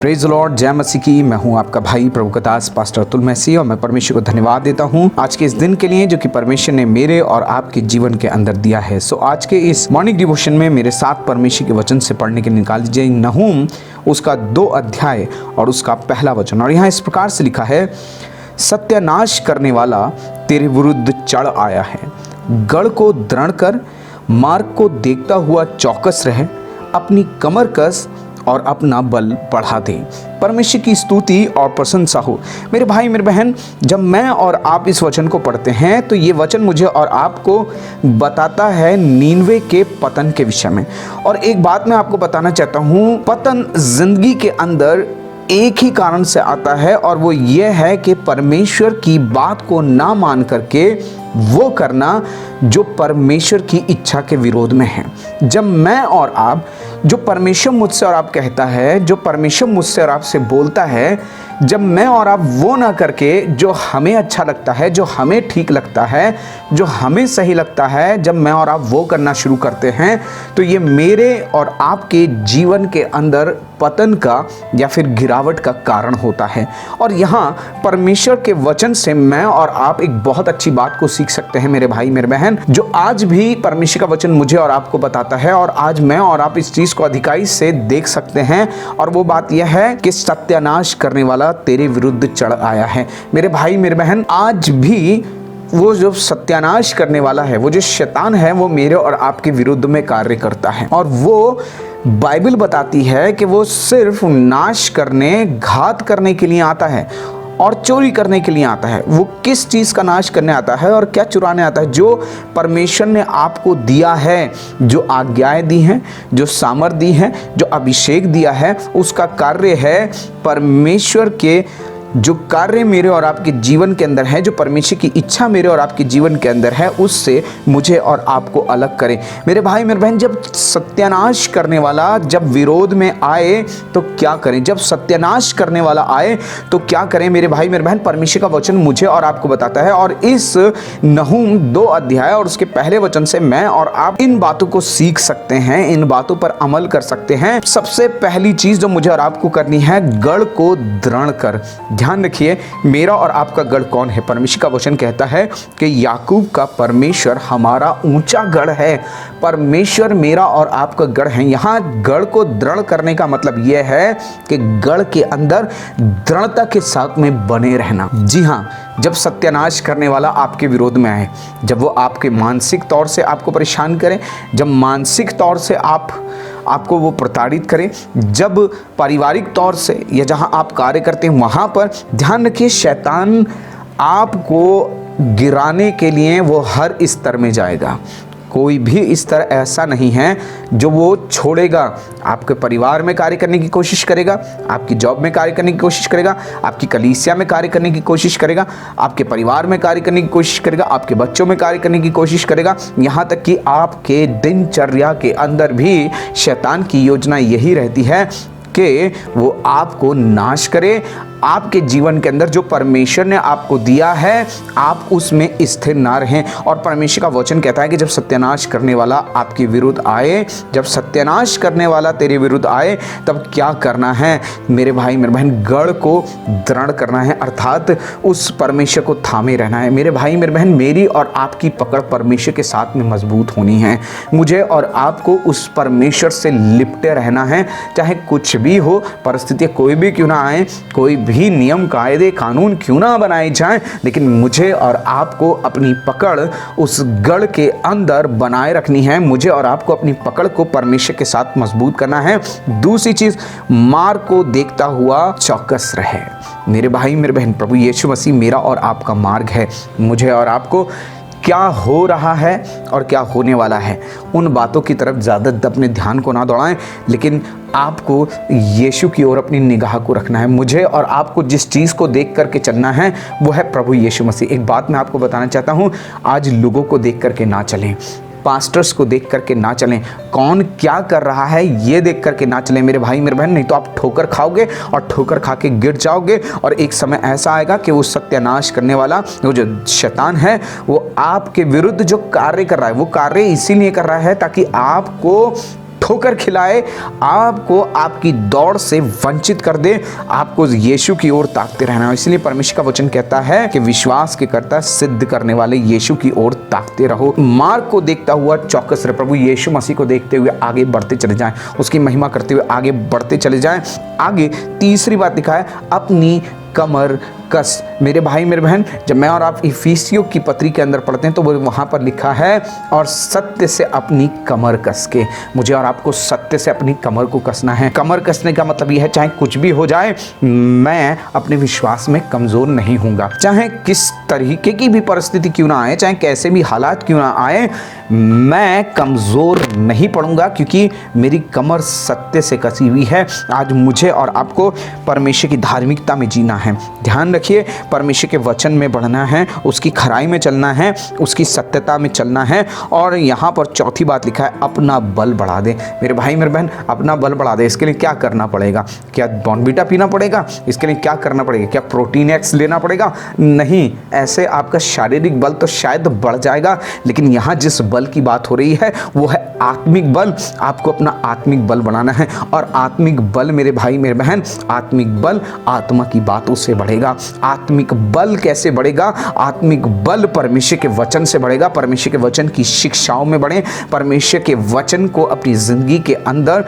Praise Lord, जय मसीह की। मैं हूं आपका भाई प्रभु का दास पास्टर अतुल मसीह और मैं परमेश्वर को धन्यवाद देता हूं आज के इस दिन के लिए जो कि परमेश्वर ने मेरे और आपके जीवन के अंदर दिया है। आज के इस मॉर्निंग डिवोशन में मेरे साथ परमेश्वर के वचन से पढ़ने के निकाल दीजिए नहूम उसका 2 अध्याय और उसका पहला वचन। और यहाँ इस प्रकार से लिखा है, सत्यानाश करने वाला तेरे विरुद्ध चढ़ आया है, गढ़ को दृढ़ कर, मार्ग को देखता हुआ चौकस रहे, अपनी कमर कस और अपना बल बढ़ा दे। परमेश्वर की स्तुति और प्रशंसा हो। मेरे भाई मेरे बहन, जब मैं और आप इस वचन को पढ़ते हैं तो ये वचन मुझे और आपको बताता है नीनवे के पतन के विषय में। और एक बात मैं आपको बताना चाहता हूँ, पतन जिंदगी के अंदर एक ही कारण से आता है और वो ये है कि परमेश्वर की बात को ना मान करके वो करना जो परमेश्वर की इच्छा के विरोध में है। जब मैं और आप, जो परमेश्वर मुझसे और आप कहता है, जो परमेश्वर मुझसे और आपसे बोलता है, जब मैं और आप वो ना करके जो हमें अच्छा लगता है, जो हमें ठीक लगता है, जो हमें सही लगता है, जब मैं और आप वो करना शुरू करते हैं तो ये मेरे और आपके जीवन के अंदर पतन का या फिर गिरावट का कारण होता है। और यहाँ परमेश्वर के वचन से मैं और आप एक बहुत अच्छी बात को सीख सकते हैं मेरे भाई मेरे बहन, जो आज भी परमेश्वर का वचन मुझे और आपको बताता है और आज मैं और आप इस चीज को अधिकाई से देख सकते हैं। और वो बात यह है कि सत्यानाश करने वाला तेरे विरुद्ध चढ़ आया है। मेरे भाई मेरे बहन, आज भी वो जो सत्यानाश करने वाला है, वो जो शैतान है, वो मेरे और आपके विरुद्ध में कार्य करता है। और वो बाइबल बताती है कि वो सिर्फ नाश करने, घात करने के लिए आता है और चोरी करने के लिए आता है। वो किस चीज़ का नाश करने आता है और क्या चुराने आता है? जो परमेश्वर ने आपको दिया है, जो आज्ञाएं दी हैं, जो सामर्थ दी है, जो अभिषेक दिया है, उसका कार्य है परमेश्वर के जो कार्य मेरे और आपके जीवन के अंदर है, जो परमेश्वर की इच्छा मेरे और आपके जीवन के अंदर है, उससे मुझे और आपको अलग करे। मेरे भाई मेरे बहन, जब सत्यानाश करने वाला जब विरोध में आए तो क्या करें? जब सत्यानाश करने वाला आए तो क्या करें? मेरे भाई मेरे बहन, परमेश्वर का वचन मुझे और आपको बताता है। और इस नहूम 2 अध्याय और उसके पहले वचन से मैं और आप इन बातों को सीख सकते हैं, इन बातों पर अमल कर सकते हैं। सबसे पहली चीज जो मुझे और आपको करनी है, गढ़ को दृढ़ कर। ध्यान रखिए, मेरा और आपका गढ़ कौन है? परमेश्वर का वचन कहता है कि याकूब का परमेश्वर हमारा ऊंचा गढ़ है। परमेश्वर मेरा और आपका गढ़ है। यहाँ गढ़ को दृढ़ करने का मतलब यह है कि गढ़ के अंदर दृढ़ता के साथ में बने रहना। जी हाँ, जब सत्यानाश करने वाला आपके विरोध में आए, जब वो आपके मानसिक तौर से आपको परेशान करे, जब मानसिक तौर से आपको वो प्रताड़ित करे, जब पारिवारिक तौर से या जहां आप कार्य करते हैं वहां पर, ध्यान रखिए, शैतान आपको गिराने के लिए वो हर स्तर में जाएगा। कोई भी स्तर ऐसा नहीं है जो वो छोड़ेगा। आपके परिवार में कार्य करने की कोशिश करेगा, आपकी जॉब में कार्य करने की कोशिश करेगा, आपकी कलीसिया में कार्य करने की कोशिश करेगा, आपके परिवार में कार्य करने की कोशिश करेगा, आपके बच्चों में कार्य करने की कोशिश करेगा। यहाँ तक कि आपके दिनचर्या के अंदर भी शैतान की योजना यही रहती है कि वो आपको नाश करे। आपके जीवन के अंदर जो परमेश्वर ने आपको दिया है, आप उसमें स्थिर ना रहें। और परमेश्वर का वचन कहता है कि जब सत्यानाश करने वाला आपके विरुद्ध आए, जब सत्यानाश करने वाला तेरे विरुद्ध आए, तब क्या करना है मेरे भाई मेरे बहन? गढ़ को दृढ़ करना है, अर्थात उस परमेश्वर को थामे रहना है। मेरे भाई मेरे बहन, मेरी और आपकी पकड़ परमेश्वर के साथ में मजबूत होनी है। मुझे और आपको उस परमेश्वर से लिपटे रहना है, चाहे कुछ भी हो, परिस्थितियाँ कोई भी क्यों ना आए, कोई भी नियम कायदे कानून क्यों ना बनाए जाएं, लेकिन मुझे और आपको अपनी पकड़ उस गढ़ के अंदर बनाए रखनी है। मुझे और आपको अपनी पकड़ को परमेश्वर के साथ मजबूत करना है। दूसरी चीज, मार्ग को देखता हुआ चौकस रहे। मेरे भाई मेरे बहन, प्रभु यीशु मसीह मेरा और आपका मार्ग है। मुझे और आपको क्या हो रहा है और क्या होने वाला है, उन बातों की तरफ ज़्यादा अपने ध्यान को ना दौड़ाएं, लेकिन आपको यीशु की ओर अपनी निगाह को रखना है। मुझे और आपको जिस चीज़ को देख करके चलना है वो है प्रभु यीशु मसीह। एक बात मैं आपको बताना चाहता हूँ, आज लोगों को देख करके ना चलें, पास्टर्स को देख करके ना चलें, कौन क्या कर रहा है ये देख करके ना चलें मेरे भाई मेरे बहन, नहीं तो आप ठोकर खाओगे और ठोकर खा के गिर जाओगे। और एक समय ऐसा आएगा कि वो सत्यानाश करने वाला, वो जो शैतान है, वो आपके विरुद्ध जो कार्य कर रहा है, वो कार्य इसीलिए कर रहा है ताकि आपको ठोकर खिलाए, आपको आपकी दौड़ से वंचित कर दे, आपको यीशु की ओर ताकते रहना है। इसलिए परमेश्वर का वचन कहता है कि विश्वास के कर्ता सिद्ध करने वाले यीशु की ओर ताकते रहो। मार्ग को देखता हुआ चौकस रहे, प्रभु यीशु मसीह को देखते हुए आगे बढ़ते चले जाएं, उसकी महिमा करते हुए आगे बढ़ते चले जाएं। आगे तीसरी बात लिखा है, अपनी कमर कस। मेरे भाई मेरे बहन, जब मैं और आप इफिसियों की पत्री के अंदर पढ़ते हैं तो वो वहाँ पर लिखा है, और सत्य से अपनी कमर कस के। मुझे और आपको सत्य से अपनी कमर को कसना है। कमर कसने का मतलब यह है, चाहे कुछ भी हो जाए, मैं अपने विश्वास में कमज़ोर नहीं हूँगा। चाहे किस तरीके की भी परिस्थिति क्यों ना आए, चाहे कैसे भी हालात क्यों ना आए, मैं कमज़ोर नहीं पड़ूंगा, क्योंकि मेरी कमर सत्य से कसी हुई है। आज मुझे और आपको परमेश्वर की धार्मिकता में जीना है। ध्यान रखिए, परमेश्वर के वचन में बढ़ना है, उसकी खराई में चलना है, उसकी सत्यता में चलना है। और यहाँ पर चौथी बात लिखा है, अपना बल बढ़ा दे। मेरे भाई मेरे बहन, अपना बल बढ़ा दे। इसके लिए क्या करना पड़ेगा? क्या बॉर्नवीटा पीना पड़ेगा? इसके लिए क्या करना पड़ेगा? क्या प्रोटीन एक्स लेना पड़ेगा? नहीं, ऐसे आपका शारीरिक बल तो शायद बढ़ जाएगा, लेकिन यहाँ जिस बल की बात हो रही है वो है आत्मिक बल। आपको अपना आत्मिक बल बनाना है। और आत्मिक बल मेरे भाई मेरे बहन, आत्मिक बल आत्मा की बातों से बढ़ेगा। आत्मिक बल कैसे बढ़ेगा? आत्मिक बल परमेश्वर के वचन से बढ़ेगा। परमेश्वर के वचन की शिक्षाओं में बढ़े। परमेश्वर के वचन को अपनी जिंदगी के अंदर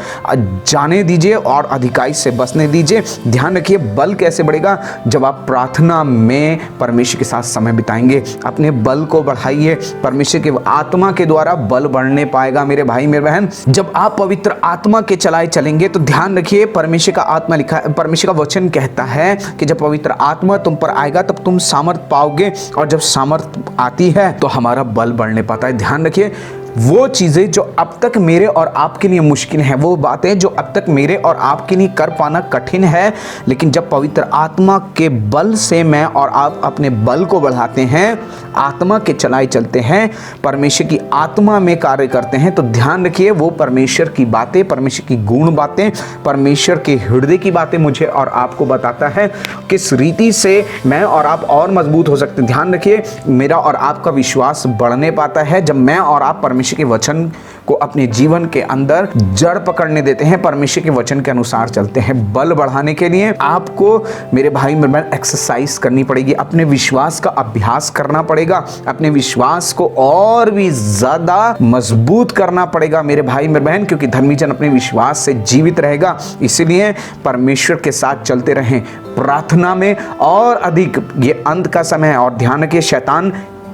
जाने दीजिए और अधिकाई से बसने दीजिए। ध्यान रखिए, बल कैसे बढ़ेगा? जब आप प्रार्थना में परमेश्वर के साथ समय बिताएंगे। अपने बल को बढ़ाइए। परमेश्वर के आत्मा के द्वारा बल बढ़ने पाएगा मेरे भाई मेरे बहन। जब आप पवित्र आत्मा के चलाए चलेंगे तो ध्यान रखिए, परमेश्वर का आत्मा लिखा है, परमेश्वर का वचन कहता है कि जब पवित्र आत्मा तुम पर आएगा तब तुम सामर्थ पाओगे, और जब सामर्थ आती है तो हमारा बल बढ़ने पाता है। ध्यान रखिए, वो चीज़ें जो अब तक मेरे और आपके लिए मुश्किल हैं, वो बातें जो अब तक मेरे और आपके लिए कर पाना कठिन है, लेकिन जब पवित्र आत्मा के बल से मैं और आप अपने बल को बढ़ाते हैं, आत्मा के चलाए चलते हैं, परमेश्वर की आत्मा में कार्य करते हैं, तो ध्यान रखिए, वो परमेश्वर की बातें, परमेश्वर की गुण बातें, परमेश्वर के हृदय की बातें मुझे और आपको बताता है किस रीति से मैं और आप और मजबूत हो सकते हैं। ध्यान रखिए, मेरा और आपका विश्वास बढ़ने पाता है जब मैं और आप परमेश्वर के वचन को अपने जीवन के अंदर जड़ पकड़ने देते हैं, परमेश्वर के वचन के अनुसार चलते हैं। बल बढ़ाने के लिए आपको मेरे भाई मेरे बहन एक्सरसाइज करनी पड़ेगी, अपने विश्वास का अभ्यास करना पड़ेगा, अपने विश्वास को और भी ज्यादा मजबूत करना पड़ेगा मेरे भाई मेरे बहन, क्योंकि धर्मी जन अपने विश्वास से जीवित रहेगा। इसलिए परमेश्वर के साथ चलते रहें प्रार्थना में और अधिक। ये अंत का समय है और ध्यान रखिए, शैतान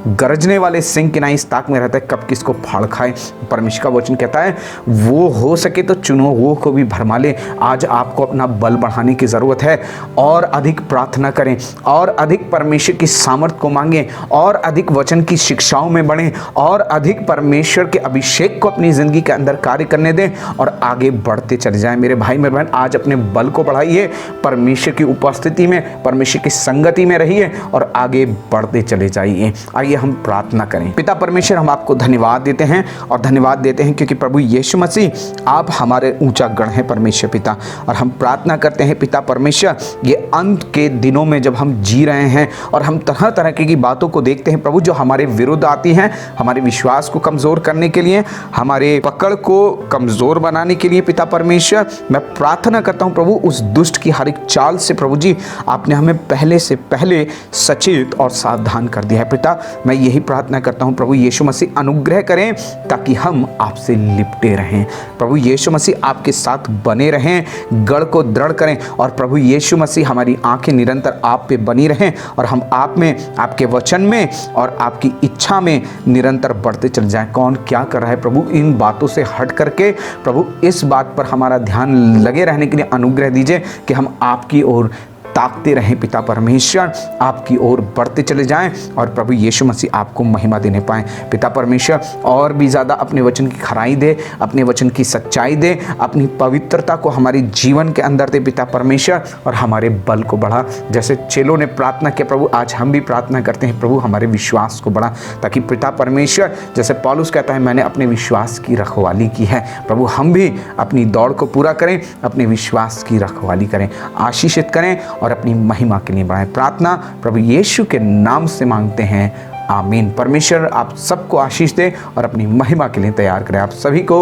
गरजने वाले सिंह की नाई इस ताक में रहता है, कब किसको फाड़ खाए। परमेश्वर का वचन कहता है, वो हो सके तो चुनो, वो को भी भरमा ले। आज आपको अपना बल बढ़ाने की ज़रूरत है, और अधिक प्रार्थना करें, और अधिक परमेश्वर की सामर्थ को मांगें, और अधिक वचन की शिक्षाओं में बढ़ें, और अधिक परमेश्वर के अभिषेक को अपनी ज़िंदगी के अंदर कार्य करने दें, और आगे बढ़ते चले जाएं मेरे भाई मेरे बहन। आज अपने बल को बढ़ाइए, परमेश्वर की उपस्थिति में, परमेश्वर की संगति में रहिए, और आगे बढ़ते चले जाइए। आइए हम प्रार्थना करें। पिता परमेश्वर, हम आपको धन्यवाद देते हैं, और धन्यवाद देते हैं क्योंकि प्रभु यीशु मसीह आप हमारे ऊंचा गढ़ हैं परमेश्वर पिता। और हम प्रार्थना करते हैं पिता परमेश्वर, ये अंत के दिनों में जब हम जी रहे हैं और हम तरह तरह की बातों को देखते हैं प्रभु, जो हमारे विरुद्ध आती हैं, हमारे विश्वास को कमज़ोर करने के लिए, हमारे पकड़ को कमज़ोर बनाने के लिए पिता परमेश्वर, मैं प्रार्थना करता हूँ प्रभु, उस दुष्ट की हर एक चाल से प्रभु जी आपने हमें पहले से पहले सचेत और सावधान कर दिया है पिता। मैं यही प्रार्थना करता हूं प्रभु यीशु मसीह, अनुग्रह करें ताकि हम आपसे लिपटे रहें। प्रभु यीशु मसीह आपके साथ बने रहें, गढ़ को दृढ़ करें, और प्रभु यीशु मसीह हमारी आंखें निरंतर आप पे बनी रहें, और हम आप में, आपके वचन में और आपकी इच्छा में निरंतर बढ़ते चले जाएं। कौन क्या कर रहा है प्रभु, इन बातों से हट करके प्रभु इस बात पर हमारा ध्यान लगे रहने के लिए अनुग्रह दीजिए कि हम आपकी ओर ताकते रहें पिता परमेश्वर, आपकी ओर बढ़ते चले जाएं, और प्रभु यीशु मसीह आपको महिमा देने पाएं पिता परमेश्वर। और भी ज़्यादा अपने वचन की खराई दे, अपने वचन की सच्चाई दे, अपनी पवित्रता को हमारे जीवन के अंदर दे पिता परमेश्वर, और हमारे बल को बढ़ा। जैसे चेलों ने प्रार्थना किया प्रभु, आज हम भी प्रार्थना करते हैं प्रभु, हमारे विश्वास को बढ़ा, ताकि पिता परमेश्वर, जैसे पौलुस कहता है मैंने अपने विश्वास की रखवाली की है, प्रभु हम भी अपनी दौड़ को पूरा करें, अपने विश्वास की रखवाली करें, आशीषित करें और अपनी महिमा के लिए बढ़ाएं। प्रार्थना प्रभु यीशु के नाम से मांगते हैं, आमीन। परमेश्वर आप सबको आशीष दे और अपनी महिमा के लिए तैयार करें। आप सभी को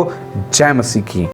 जय मसीह की।